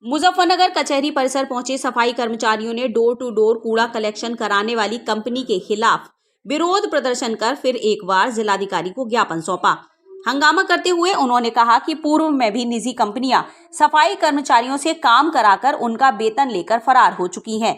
मुजफ्फरनगर कचहरी परिसर पहुंचे सफाई कर्मचारियों ने डोर टू डोर कूड़ा कलेक्शन कराने वाली कंपनी के खिलाफ विरोध प्रदर्शन कर फिर एक बार जिलाधिकारी को ज्ञापन सौंपा। हंगामा करते हुए उन्होंने कहा कि पूर्व में भी निजी कंपनियां सफाई कर्मचारियों से काम कराकर उनका वेतन लेकर फरार हो चुकी हैं।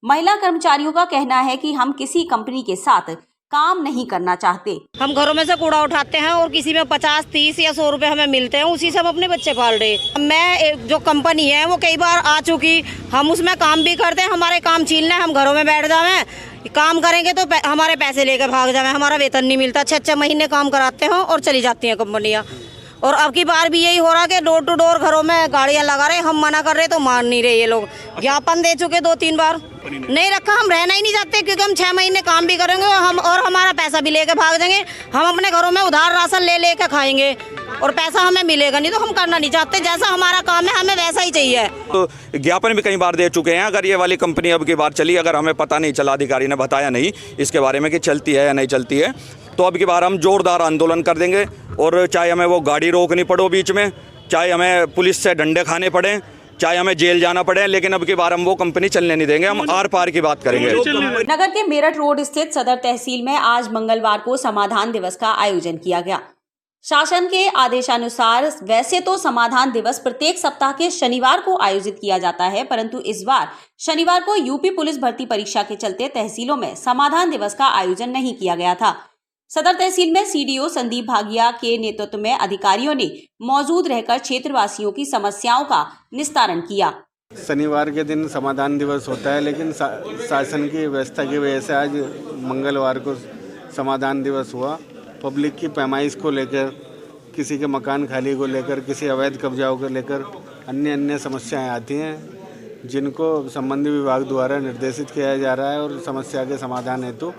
महिला कर्मचारियों का कहना है कि हम किसी कंपनी के साथ काम नहीं करना चाहते। हम घरों में से कूड़ा उठाते हैं और किसी में 50, 30 या 100 रुपए हमें मिलते हैं, उसी से हम अपने बच्चे पाल रहे। मैं जो कंपनी है वो कई बार आ चुकी, हम उसमें काम भी करते हैं, हमारे काम छीनना है, हम घरों में बैठ जावे, काम करेंगे तो हमारे पैसे लेकर भाग जावे, हमारा वेतन नहीं मिलता। 6-6 महीने काम कराते हैं और चली जाती हैं कंपनियाँ। और अब की बार भी यही हो रहा कि डोर टू डोर घरों में गाड़ियां लगा रहे, हम मना कर रहे तो मान नहीं रहे ये लोग। ज्ञापन दे चुके 2-3 बार, नहीं रखा। हम रहना ही नहीं चाहते क्योंकि हम 6 महीने काम भी करेंगे और हमारा पैसा भी लेके भाग जाएंगे। हम अपने घरों में उधार राशन ले लेके खाएंगे और पैसा हमें मिलेगा नहीं, तो हम करना नहीं चाहते। जैसा हमारा काम है हमें वैसा ही चाहिए। तो ज्ञापन भी कई बार दे चुके हैं। अगर ये वाली कंपनी अब की बार चली, अगर हमें पता नहीं चला, अधिकारी ने बताया नहीं इसके बारे में कि चलती है या नहीं चलती है, तो अब की बार हम जोरदार आंदोलन कर देंगे। और चाहे हमें वो गाड़ी रोकनी पड़ो बीच में, चाहे हमें पुलिस से डंडे खाने पड़े, चाहे हमें जेल जाना पड़े, लेकिन अब की बार हम वो कंपनी चलने नहीं देंगे। हम आर पार की बात करेंगे। नगर के मेरठ रोड स्थित सदर तहसील में आज मंगलवार को समाधान दिवस का आयोजन किया गया। शासन के आदेशानुसार वैसे तो समाधान दिवस प्रत्येक सप्ताह के शनिवार को आयोजित किया जाता है, परंतु इस बार शनिवार को यूपी पुलिस भर्ती परीक्षा के चलते तहसीलों में समाधान दिवस का आयोजन नहीं किया गया था। सदर तहसील में सीडीओ संदीप भागिया के नेतृत्व में अधिकारियों ने मौजूद रहकर क्षेत्रवासियों की समस्याओं का निस्तारण किया। शनिवार के दिन समाधान दिवस होता है, लेकिन शासन की व्यवस्था की वजह से आज मंगलवार को समाधान दिवस हुआ। पब्लिक की पैमाइश को लेकर, किसी के मकान खाली को लेकर, किसी अवैध कब्जाओं को लेकर अन्य समस्याएं आती हैं, जिनको संबंधित विभाग द्वारा निर्देशित किया जा रहा है और समस्या के समाधान हेतु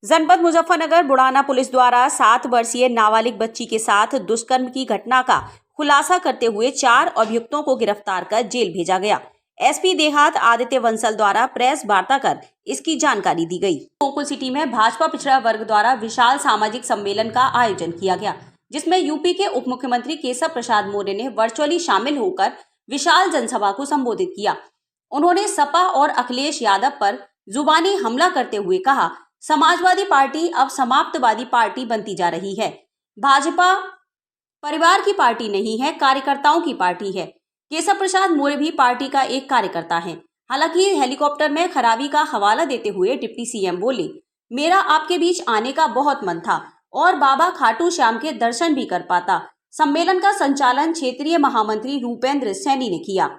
जनपद मुजफ्फरनगर बुढ़ाना पुलिस द्वारा 7 वर्षीय नाबालिग बच्ची के साथ दुष्कर्म की घटना का खुलासा करते हुए 4 अभियुक्तों को गिरफ्तार कर जेल भेजा गया। एसपी देहात आदित्य बंसल द्वारा प्रेस वार्ता कर इसकी जानकारी दी गई। गोकुल सिटी में भाजपा पिछड़ा वर्ग द्वारा विशाल सामाजिक सम्मेलन का आयोजन किया गया, जिसमें यूपी के उप मुख्यमंत्री केशव प्रसाद मौर्य ने वर्चुअली शामिल होकर विशाल जनसभा को संबोधित किया। उन्होंने सपा और अखिलेश यादव पर जुबानी हमला करते हुए कहा, समाजवादी पार्टी अब समाप्तवादी पार्टी बनती जा रही है। भाजपा परिवार की पार्टी नहीं है, कार्यकर्ताओं की पार्टी है। केशव प्रसाद मौर्य भी पार्टी का एक कार्यकर्ता है। हालांकि हेलीकॉप्टर में खराबी का हवाला देते हुए डिप्टी सीएम बोले, मेरा आपके बीच आने का बहुत मन था और बाबा खाटू श्याम के दर्शन भी कर पाता। सम्मेलन का संचालन क्षेत्रीय महामंत्री रूपेंद्र सैनी ने किया।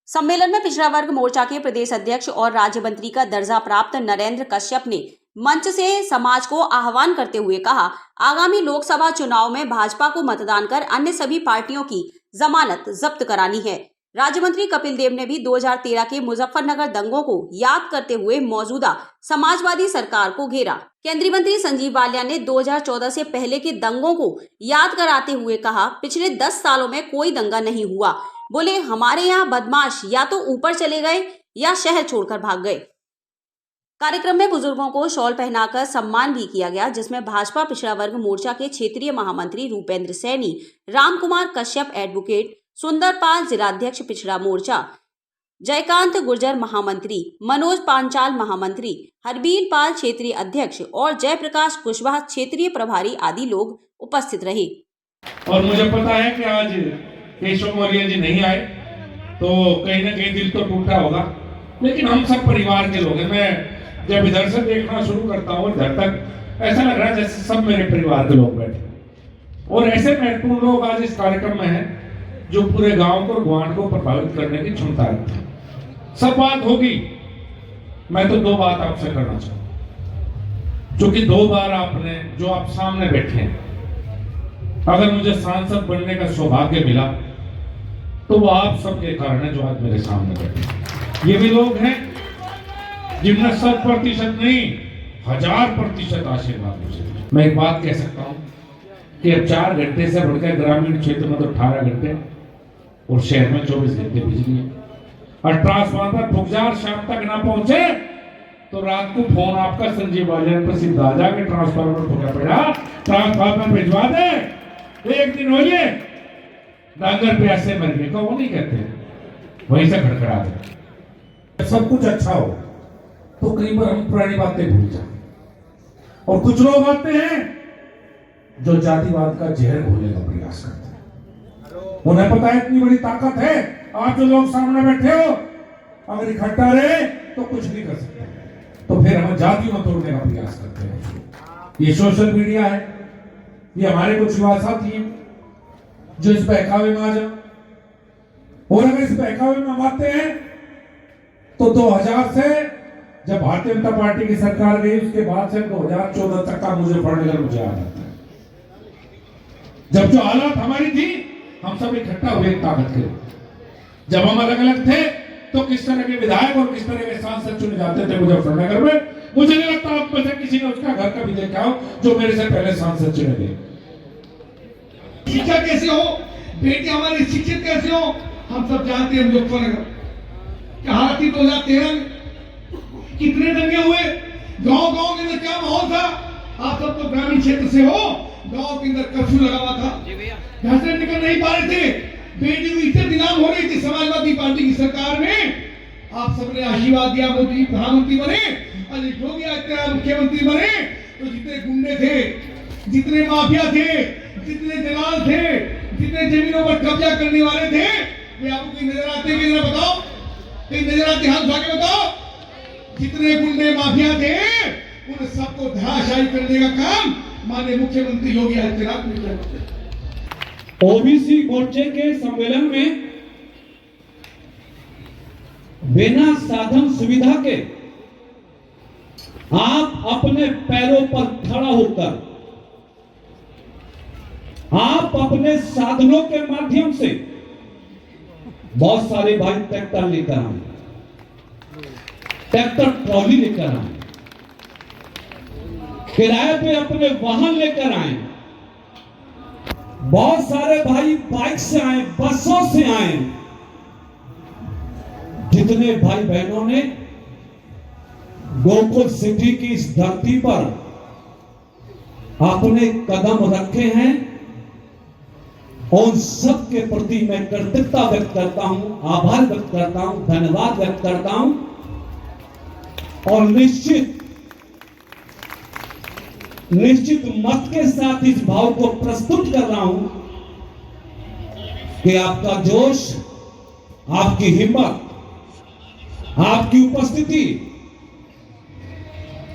सम्मेलन में पिछड़ा वर्ग मोर्चा के प्रदेश अध्यक्ष और राज्य मंत्री का दर्जा प्राप्त नरेंद्र कश्यप ने मंच से समाज को आह्वान करते हुए कहा, आगामी लोकसभा चुनाव में भाजपा को मतदान कर अन्य सभी पार्टियों की जमानत जब्त करानी है। राज्य मंत्री कपिल देव ने भी 2013 के मुजफ्फरनगर दंगों को याद करते हुए मौजूदा समाजवादी सरकार को घेरा। केंद्रीय मंत्री संजीव बालियान ने 2014 से पहले के दंगों को याद कराते हुए कहा, पिछले 10 सालों में कोई दंगा नहीं हुआ। बोले, हमारे यहाँ बदमाश या तो ऊपर चले गए या शहर छोड़कर भाग गए। कार्यक्रम में बुजुर्गों को शॉल पहनाकर सम्मान भी किया गया, जिसमें भाजपा पिछड़ा वर्ग मोर्चा के क्षेत्रीय महामंत्री रूपेंद्र सैनी, राम कुमार कश्यप एडवोकेट, सुंदरपाल जिलाध्यक्ष पिछड़ा मोर्चा, जयकांत गुर्जर महामंत्री, मनोज पांचाल महामंत्री, हरबीर पाल क्षेत्रीय अध्यक्ष और जयप्रकाश कुशवाहा क्षेत्रीय प्रभारी आदि लोग उपस्थित रहे। और मुझे पता है कि आज केशव मौर्य जी नहीं आए तो कहीं ना कहीं दिल तो टूटा होगा, लेकिन हम सब परिवार के लोग हैं। मैं जब इधर से देखना शुरू करता हूँ इधर तक, ऐसा लग रहा है जैसे सब मेरे परिवार के लोग बैठे। और ऐसे महत्वपूर्ण लोग आज इस कार्यक्रम में हैं जो पूरे गांव को, गुआंढ को प्रभावित करने की क्षमता रखते हैं। सब बात होगी, मैं तो 2 बात आपसे करना चाहूँ, क्योंकि 2 बार आपने जो आप सामने बैठे हैं, अगर मुझे सांसद बनने का सौभाग्य मिला तो वो आप सबके कारण है जो आज मेरे सामने बैठे। ये भी लोग हैं जिनमें 100% नहीं 1000% आशीर्वाद मुझे। मैं एक बात कह सकता हूँ कि अब 4 घंटे से बढ़कर ग्रामीण क्षेत्र में तो 18 घंटे और शहर में 24 घंटे बिजली है। और ट्रांसफार्मर फुकजार शाम तक ना पहुंचे तो रात को फोन आपका संजीव बालियान पर सीधा आ जाके ट्रांसफार्मर फूका पड़ा, ट्रांसफार्मर भिजवा दे। एक दिन होइए डांगर पे ऐसे मर गए, वो नहीं कहते, वहीं से खड़खड़ा दे। सब कुछ अच्छा हो तो कई बार हम पुरानी बातें भूल जाते, और कुछ लोग आते हैं जो जातिवाद का जहर घोलने का प्रयास करते हैं। उन्हें पता है इतनी बड़ी ताकत है, आप जो लोग सामने बैठे हो अगर इकट्ठा रहे तो कुछ नहीं कर सकते, तो फिर हम जाति में तोड़ने का प्रयास करते हैं। ये सोशल मीडिया है, ये हमारे कुछ युवा साथी हैं जो इस बहकावे में आ जाए, और अगर इस बहकावे में हम आते हैं तो 2000 से जब भारतीय जनता पार्टी की सरकार गई उसके बाद से 2014 तक का मुजफ्फरनगर मुझे याद आता है। जब जो हालात हमारी थी, हम सब इकट्ठा हुए ताकत के। जब हम अलग अलग थे तो किस तरह के विधायक और किस तरह के सांसद चुने जाते थे मुजफ्फरनगर में, मुझे नहीं लगता आप में से किसी ने उसका घर का भी देखा हो जो मेरे से पहले सांसद चुने गए। शिक्षा कैसे हो, बेटी हमारी शिक्षित कैसे हो, हम सब जानते हैं। मुजफ्फरनगर क्या हालत थी 2013 में, कितने दंगे हुए, गांव गांव के अंदर क्या माहौल था। आप सब तो ग्रामीण क्षेत्र से हो, गांव के अंदर कर्फ्यू लगा हुआ था, घर से निकल नहीं पा रहे थे, बेटी को इज्जत नीलाम हो रही थी। समाजवादी पार्टी की सरकार में आप सबने आशीर्वाद दिया, मोदी प्रधानमंत्री बने, अनिल योगी आदित्यनाथ मुख्यमंत्री बने, तो जितने गुंडे थे, जितने माफिया थे, जितने दलाल थे, जितने जमीनों पर कब्जा करने वाले थे, वे आपको नजर आते कि बताओ, कहीं नजर आते, हाथ उठा के बताओ। जितने गुंडे माफिया थे उन सबको धराशायी करने का काम माननीय मुख्यमंत्री योगी आदित्यनाथ ने किया। ओबीसी मोर्चे के सम्मेलन में बिना साधन सुविधा के आप अपने पैरों पर खड़ा होकर आप अपने साधनों के माध्यम से, बहुत सारे भाई ट्रैक्टर लेकर आए, ट्रैक्टर ट्रॉली लेकर आए, किराए पे अपने वाहन लेकर आए, बहुत सारे भाई बाइक से आए, बसों से आए। जितने भाई बहनों ने गोकुल सिटी की इस धरती पर अपने कदम रखे हैं, उन सब के प्रति मैं कृतज्ञता व्यक्त करता हूं, आभार व्यक्त करता हूं, धन्यवाद व्यक्त करता हूं, और निश्चित मत के साथ इस भाव को प्रस्तुत कर रहा हूं कि आपका जोश, आपकी हिम्मत, आपकी उपस्थिति,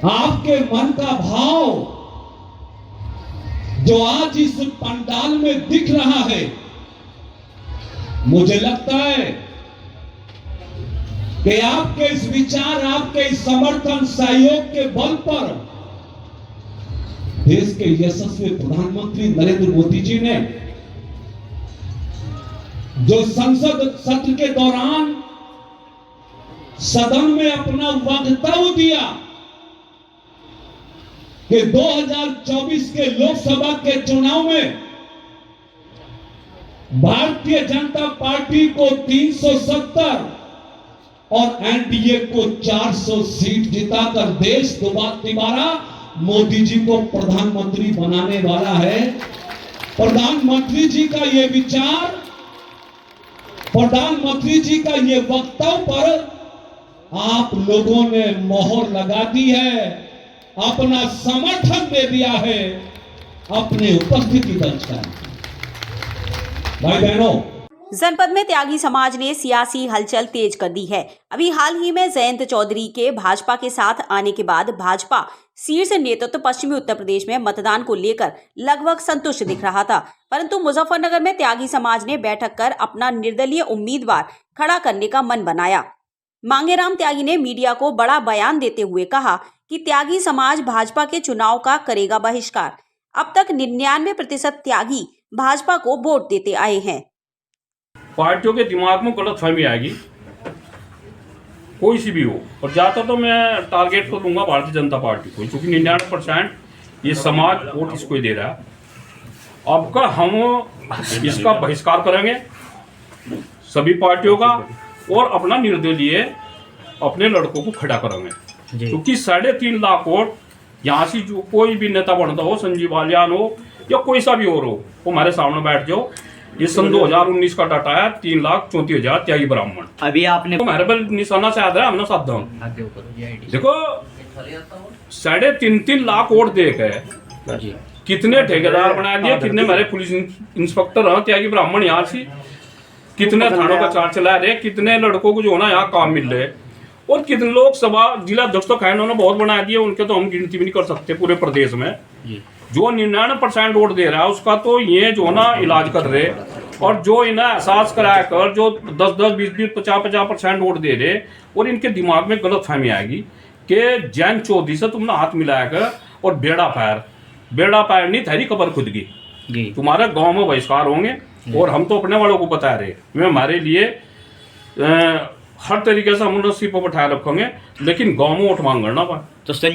आपके मन का भाव जो आज इस पंडाल में दिख रहा है, मुझे लगता है कि आपके इस विचार, आपके इस समर्थन, सहयोग के बल पर देश के यशस्वी प्रधानमंत्री नरेंद्र मोदी जी ने जो संसद सत्र के दौरान सदन में अपना वक्तव्य दिया कि 2024 के लोकसभा के चुनाव में भारतीय जनता पार्टी को 370 और एनडीए को 400 सीट जिताकर देश दोबारा मोदी जी को प्रधानमंत्री बनाने वाला है। प्रधानमंत्री जी का ये विचार, प्रधानमंत्री जी का ये वक्तव्य पर आप लोगों ने मोहर लगा दी है, अपना समर्थन दे दिया है, अपने उपस्थिति दर्ज कर। भाई बहनों, जनपद में त्यागी समाज ने सियासी हलचल तेज कर दी है। अभी हाल ही में जयंत चौधरी के भाजपा के साथ आने के बाद भाजपा शीर्ष नेतृत्व पश्चिमी उत्तर प्रदेश में मतदान को लेकर लगभग संतुष्ट दिख रहा था, परंतु मुजफ्फरनगर में त्यागी समाज ने बैठक कर अपना निर्दलीय उम्मीदवार खड़ा करने का मन बनाया। मांगेराम त्यागी ने मीडिया को बड़ा बयान देते हुए कहा कि त्यागी समाज भाजपा के चुनाव का करेगा बहिष्कार। अब तक 99% त्यागी भाजपा को वोट देते आए हैं। पार्टियों के दिमाग में गलतफहमी आएगी, कोई सी भी हो, और ज़्यादातर तो मैं टारगेट तो दूंगा भारतीय जनता पार्टी को, क्योंकि 99% ये समाज वोट इसको ही दे रहा है। अब का हम इसका बहिष्कार करेंगे सभी पार्टियों का, और अपना निर्दलीय अपने लड़कों को खड़ा करेंगे, क्योंकि 3.5 लाख वोट यहाँ से जो कोई भी नेता बनता हो, संजीव बालियान हो या कोई सा भी और हो, वो हमारे सामने बैठ जाओ, ये सन 2019 का डाटा है, 3,34,000 त्यागी ब्राह्मण। अभी आपने तो मेरे पर निशाना से याद है, हमने साथ दाम देखो 3.5 लाख वोट दे के कितने ठेकेदार बना दिए, कितने मेरे पुलिस इंस्पेक्टर हैं त्यागी ब्राह्मण यहाँ से, कितने थानों का चार्ज चला रहे, कितने लड़कों को जो है ना यहाँ काम मिल रहे, और कितने लोग सभा जिला अध्यक्ष तो खैर उन्होंने बहुत बना दिए, उनके तो हम गिनती भी नहीं कर सकते पूरे प्रदेश में। जो 99% वोट दे रहा है उसका तो ये जो ना इलाज कर रहे, और जो इन्हें एहसास कराया कर जो 10-10, 20-20, 50-50% वोट दे रहे, और इनके दिमाग में गलत फहमी आएगी कि जैन चौधरी से तुमने हाथ मिलाया कर और बेड़ा पैर नहीं थारी कबर खुद की, तुम्हारे गांव में बहिष्कार होंगे। और हम तो अपने वालों को बता रहे वे हमारे लिए हर तरीके से हम उन्हें सिर पर बैठाए रखेंगे, लेकिन गाँव में वोट मांग करना पाए। तो